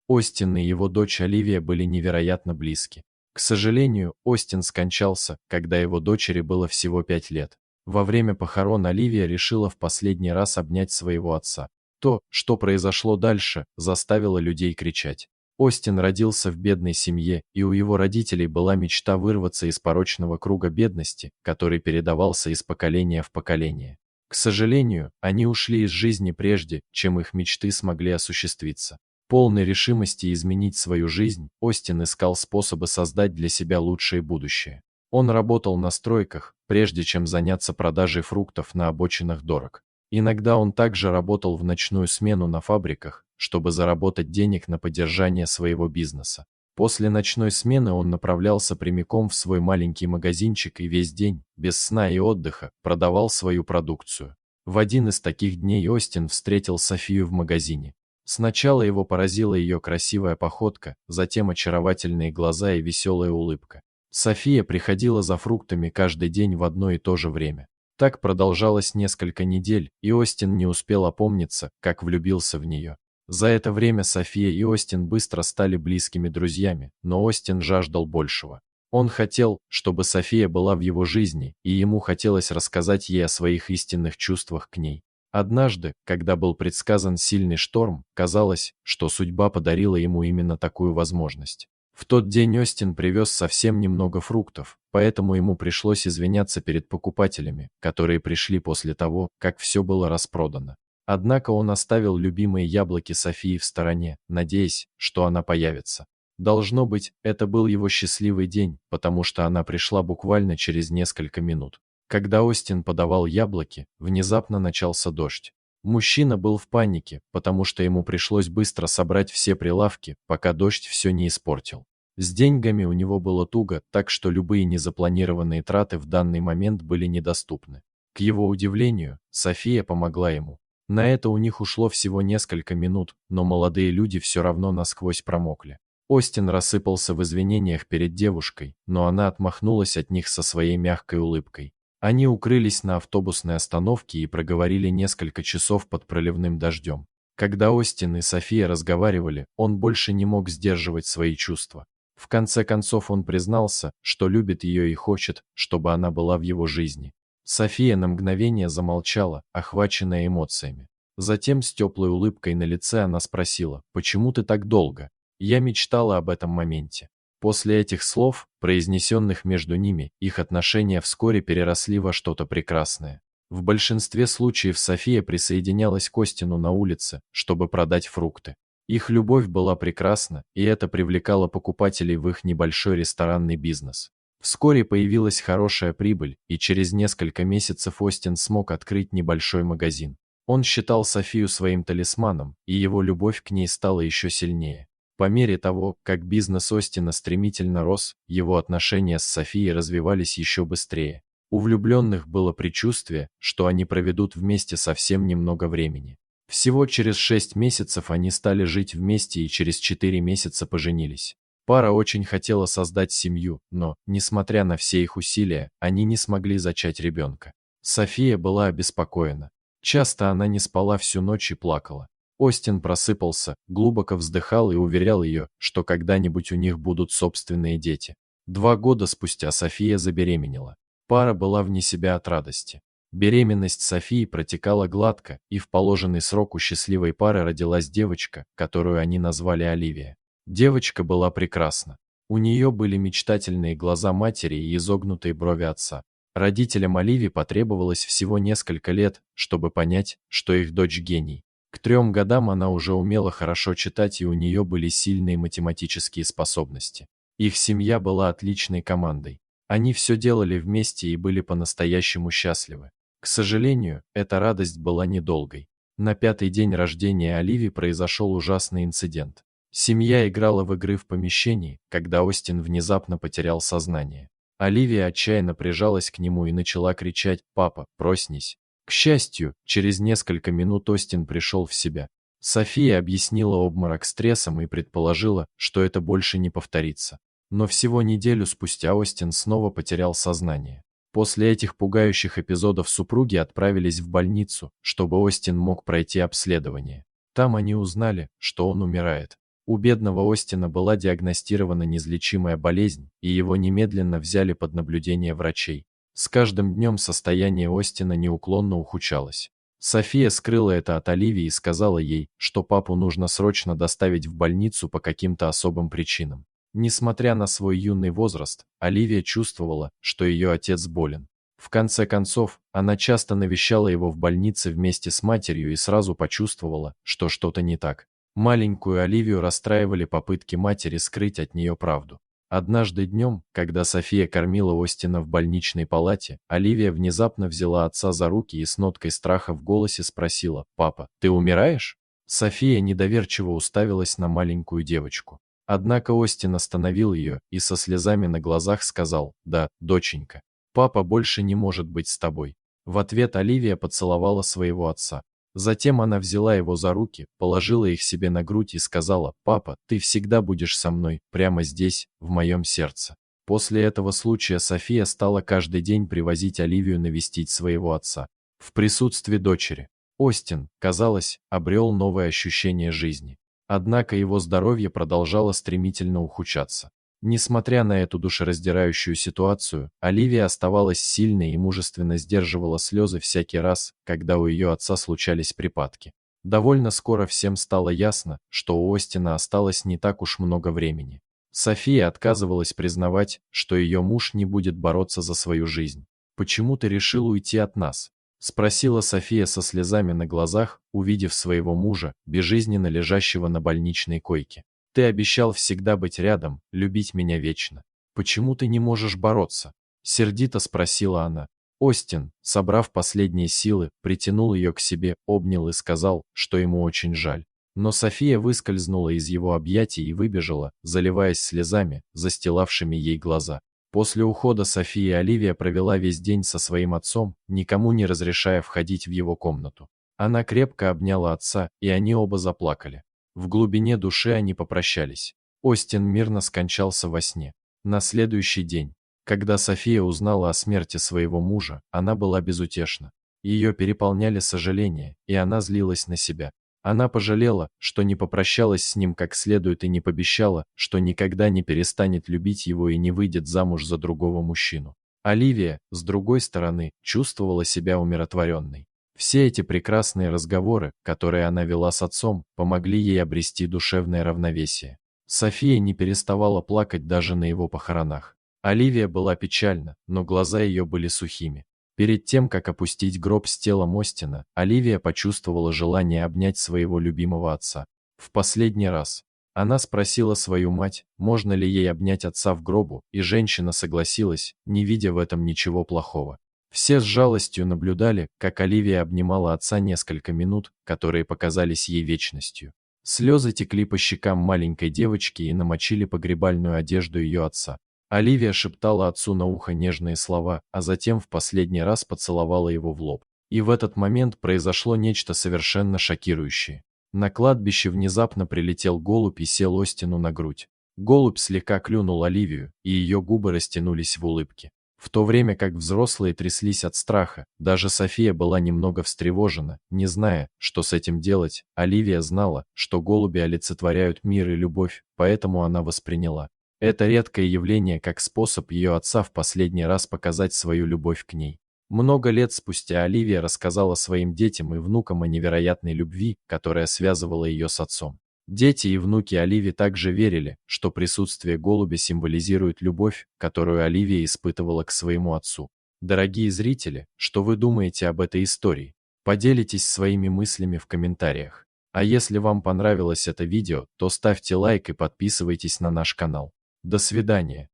Остин и его дочь Оливия были невероятно близки. К сожалению, Остин скончался, когда его дочери было всего 5 лет. Во время похорон Оливия решила в последний раз обнять своего отца. То, что произошло дальше, заставило людей кричать. Остин родился в бедной семье, и у его родителей была мечта вырваться из порочного круга бедности, который передавался из поколения в поколение. К сожалению, они ушли из жизни прежде, чем их мечты смогли осуществиться. Полной решимости изменить свою жизнь, Остин искал способы создать для себя лучшее будущее. Он работал на стройках, прежде чем заняться продажей фруктов на обочинах дорог. Иногда он также работал в ночную смену на фабриках, чтобы заработать денег на поддержание своего бизнеса. После ночной смены он направлялся прямиком в свой маленький магазинчик и весь день, без сна и отдыха, продавал свою продукцию. В один из таких дней Остин встретил Софию в магазине. Сначала его поразила ее красивая походка, затем очаровательные глаза и веселая улыбка. София приходила за фруктами каждый день в одно и то же время. Так продолжалось несколько недель, и Остин не успел опомниться, как влюбился в нее. За это время София и Остин быстро стали близкими друзьями, но Остин жаждал большего. Он хотел, чтобы София была в его жизни, и ему хотелось рассказать ей о своих истинных чувствах к ней. Однажды, когда был предсказан сильный шторм, казалось, что судьба подарила ему именно такую возможность. В тот день Остин привез совсем немного фруктов, поэтому ему пришлось извиняться перед покупателями, которые пришли после того, как все было распродано. Однако он оставил любимые яблоки Софии в стороне, надеясь, что она появится. Должно быть, это был его счастливый день, потому что она пришла буквально через несколько минут. Когда Остин подавал яблоки, внезапно начался дождь. Мужчина был в панике, потому что ему пришлось быстро собрать все прилавки, пока дождь все не испортил. С деньгами у него было туго, так что любые незапланированные траты в данный момент были недоступны. К его удивлению, София помогла ему. На это у них ушло всего несколько минут, но молодые люди все равно насквозь промокли. Остин рассыпался в извинениях перед девушкой, но она отмахнулась от них со своей мягкой улыбкой. Они укрылись на автобусной остановке и проговорили несколько часов под проливным дождем. Когда Остин и София разговаривали, он больше не мог сдерживать свои чувства. В конце концов он признался, что любит ее и хочет, чтобы она была в его жизни. София на мгновение замолчала, охваченная эмоциями. Затем с теплой улыбкой на лице она спросила: «Почему ты так долго?» Я мечтала об этом моменте. После этих слов, произнесенных между ними, их отношения вскоре переросли во что-то прекрасное. В большинстве случаев София присоединялась к Остину на улице, чтобы продать фрукты. Их любовь была прекрасна, и это привлекало покупателей в их небольшой ресторанный бизнес. Вскоре появилась хорошая прибыль, и через несколько месяцев Остин смог открыть небольшой магазин. Он считал Софию своим талисманом, и его любовь к ней стала еще сильнее. По мере того, как бизнес Остина стремительно рос, его отношения с Софией развивались еще быстрее. У влюбленных было предчувствие, что они проведут вместе совсем немного времени. Всего через 6 месяцев они стали жить вместе и через 4 месяца поженились. Пара очень хотела создать семью, но, несмотря на все их усилия, они не смогли зачать ребенка. София была обеспокоена. Часто она не спала всю ночь и плакала. Остин просыпался, глубоко вздыхал и уверял ее, что когда-нибудь у них будут собственные дети. 2 года спустя София забеременела. Пара была вне себя от радости. Беременность Софии протекала гладко, и в положенный срок у счастливой пары родилась девочка, которую они назвали Оливия. Девочка была прекрасна. У нее были мечтательные глаза матери и изогнутые брови отца. Родителям Оливии потребовалось всего несколько лет, чтобы понять, что их дочь гений. К 3 годам она уже умела хорошо читать, и у нее были сильные математические способности. Их семья была отличной командой. Они все делали вместе и были по-настоящему счастливы. К сожалению, эта радость была недолгой. На 5-й день рождения Оливии произошел ужасный инцидент. Семья играла в игры в помещении, когда Остин внезапно потерял сознание. Оливия отчаянно прижалась к нему и начала кричать: «Папа, проснись!». К счастью, через несколько минут Остин пришел в себя. София объяснила обморок стрессом и предположила, что это больше не повторится. Но всего неделю спустя Остин снова потерял сознание. После этих пугающих эпизодов супруги отправились в больницу, чтобы Остин мог пройти обследование. Там они узнали, что он умирает. У бедного Остина была диагностирована неизлечимая болезнь, и его немедленно взяли под наблюдение врачей. С каждым днем состояние Остина неуклонно ухудшалось. София скрыла это от Оливии и сказала ей, что папу нужно срочно доставить в больницу по каким-то особым причинам. Несмотря на свой юный возраст, Оливия чувствовала, что ее отец болен. В конце концов, она часто навещала его в больнице вместе с матерью и сразу почувствовала, что что-то не так. Маленькую Оливию расстраивали попытки матери скрыть от нее правду. Однажды днем, когда София кормила Остина в больничной палате, Оливия внезапно взяла отца за руки и с ноткой страха в голосе спросила: «Папа, ты умираешь?» София недоверчиво уставилась на маленькую девочку. Однако Остин остановил ее и со слезами на глазах сказал: «Да, доченька, папа больше не может быть с тобой». В ответ Оливия поцеловала своего отца. Затем она взяла его за руки, положила их себе на грудь и сказала: «Папа, ты всегда будешь со мной, прямо здесь, в моем сердце». После этого случая София стала каждый день привозить Оливию навестить своего отца. В присутствии дочери Остин, казалось, обрел новое ощущение жизни. Однако его здоровье продолжало стремительно ухудшаться. Несмотря на эту душераздирающую ситуацию, Оливия оставалась сильной и мужественно сдерживала слезы всякий раз, когда у ее отца случались припадки. Довольно скоро всем стало ясно, что у Остина осталось не так уж много времени. София отказывалась признавать, что ее муж не будет бороться за свою жизнь. «Почему ты решил уйти от нас?» — спросила София со слезами на глазах, увидев своего мужа, безжизненно лежащего на больничной койке. «Ты обещал всегда быть рядом, любить меня вечно. Почему ты не можешь бороться?» — сердито спросила она. Остин, собрав последние силы, притянул ее к себе, обнял и сказал, что ему очень жаль. Но София выскользнула из его объятий и выбежала, заливаясь слезами, застилавшими ей глаза. После ухода Софии Оливия провела весь день со своим отцом, никому не разрешая входить в его комнату. Она крепко обняла отца, и они оба заплакали. В глубине души они попрощались. Остин мирно скончался во сне. На следующий день, когда София узнала о смерти своего мужа, она была безутешна. Ее переполняли сожаления, и она злилась на себя. Она пожалела, что не попрощалась с ним как следует и не пообещала, что никогда не перестанет любить его и не выйдет замуж за другого мужчину. Оливия, с другой стороны, чувствовала себя умиротворенной. Все эти прекрасные разговоры, которые она вела с отцом, помогли ей обрести душевное равновесие. София не переставала плакать даже на его похоронах. Оливия была печальна, но глаза ее были сухими. Перед тем, как опустить гроб с телом Остина, Оливия почувствовала желание обнять своего любимого отца. В последний раз она спросила свою мать, можно ли ей обнять отца в гробу, и женщина согласилась, не видя в этом ничего плохого. Все с жалостью наблюдали, как Оливия обнимала отца несколько минут, которые показались ей вечностью. Слезы текли по щекам маленькой девочки и намочили погребальную одежду ее отца. Оливия шептала отцу на ухо нежные слова, а затем в последний раз поцеловала его в лоб. И в этот момент произошло нечто совершенно шокирующее. На кладбище внезапно прилетел голубь и сел Остину на грудь. Голубь слегка клюнул Оливию, и ее губы растянулись в улыбке. В то время как взрослые тряслись от страха, даже София была немного встревожена, не зная, что с этим делать. Оливия знала, что голуби олицетворяют мир и любовь, поэтому она восприняла это редкое явление как способ ее отца в последний раз показать свою любовь к ней. Много лет спустя Оливия рассказала своим детям и внукам о невероятной любви, которая связывала ее с отцом. Дети и внуки Оливии также верили, что присутствие голубя символизирует любовь, которую Оливия испытывала к своему отцу. Дорогие зрители, что вы думаете об этой истории? Поделитесь своими мыслями в комментариях. А если вам понравилось это видео, то ставьте лайк и подписывайтесь на наш канал. До свидания.